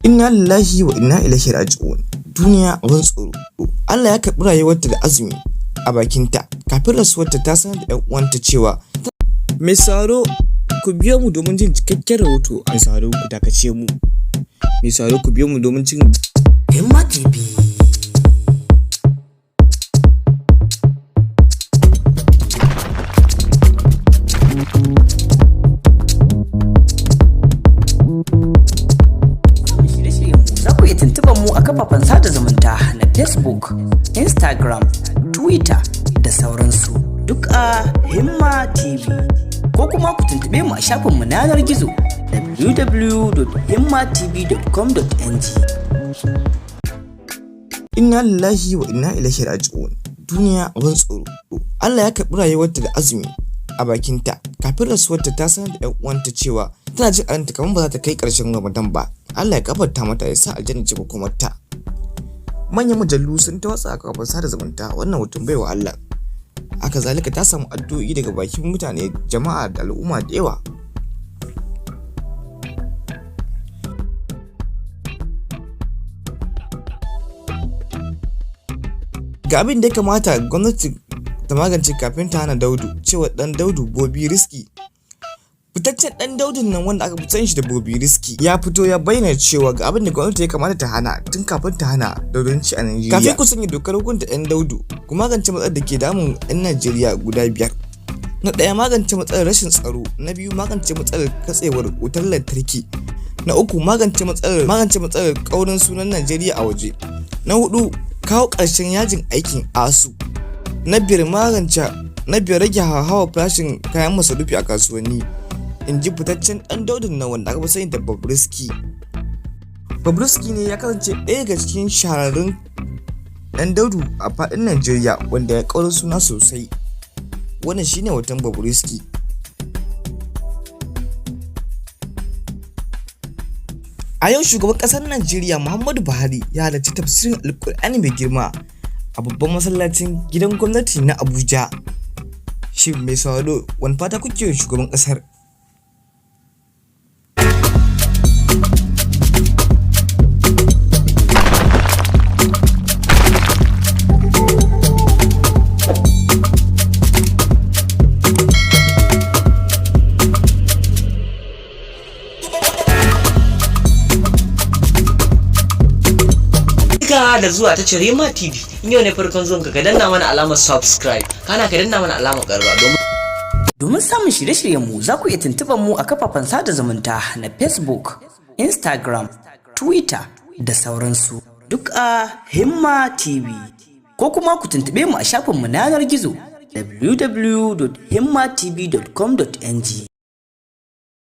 Innalilahi wa wainnailaihi rajuun. Duniya abin tsoro. Allah ya karɓi rayuwarta da azumi a bakinta kafin rasuwarta ta sanar da 'yan uwanta cewa mai sauraro ku biyo mu domin jin cikakken rahoto. Mai sauraro ku dakace mu. Mai sauraro ku biyo mu domin jin Himma TV. Tuntuban mu a kafafen sada zumunta na Facebook, Instagram, Twitter da sauransu duk a Himma TV, ko kuma ku tuntube mu a shafinmu na yanar gizo www.himmatv.com.ng. Innalilahi wa wainnailaihi rajuun. Duniya abin tsoro. Allah ya karɓi rayuwarta da azumi a bakinta kafin rasuwarta ta sanar da 'yan uwanta cewa tana jin aranta kamar ba za ta kai ƙarshen Ramadan ba. Allah ya kafarta mata ya sa aljanna ce hukumarta. Manyan mujallu sun ta watsa a kafar sada zumunta wannan mutum baiwa Allah. Haka zalika ta samu addu'o'i daga bakin mutane, jama'a da al'umma da yawa. Ga abin da ya kamata gwamnati ta magance kafin ta hana daudu, cewa dan daudu Bobrisky. Fitaccen dan daudun nan wanda aka fi shi da Bobrisky ya fito ya bayyana cewa ga abin da gwamnati ya kamata ta hana tun kafin ta hana daudunci a Najeriya. Kafin ku sanya dokar hukunta 'yan daudu, ku magance matsalar da ke damun 'yan Najeriya guda 5. Na ɗaya, magance matsalar rashin tsaro. Na biyu, magance matsalar katsewar wutar lantarki. Na uku, magance matsalar ƙaurin sunan Najeriya a waje. Na hudu, kawo ƙarshen yajin aikin ASU. Na biyar, rage hawa farashin kayan masarufi a kasuwanni. In ji fitaccen ɗan daudun nan wanda aka fi sani da Bobrisky. Bobrisky ne ya kasance ɗaya daga cikin shahararrun ɗan daudu a faɗin Najeriya wanda ya ƙaurin suna sosai. Wannan shine hoton Bobrisky. A yau shugaban ƙasar Najeriya Muhammadu Buhari ya halarci tafsirin Alƙur'ani mai girma a babban masallacin gidan gwamnati na Abuja. Shin mai sauraro wani fata kuke wa shugaban ƙasar? Da zuwa ta Himma TV. In yau ne farkon zuwan ka danna mana alamar subscribe, kana ka danna mana alamar ƙarfa domin samun shirye-shiryen mu. Za ku iya tuntuban mu a kafafen sada zumunta na Facebook, Instagram, Twitter da sauransu duk a Himma TV, ko kuma ku tuntube mu a shafinmu na yanar gizo www.himmatv.com.ng.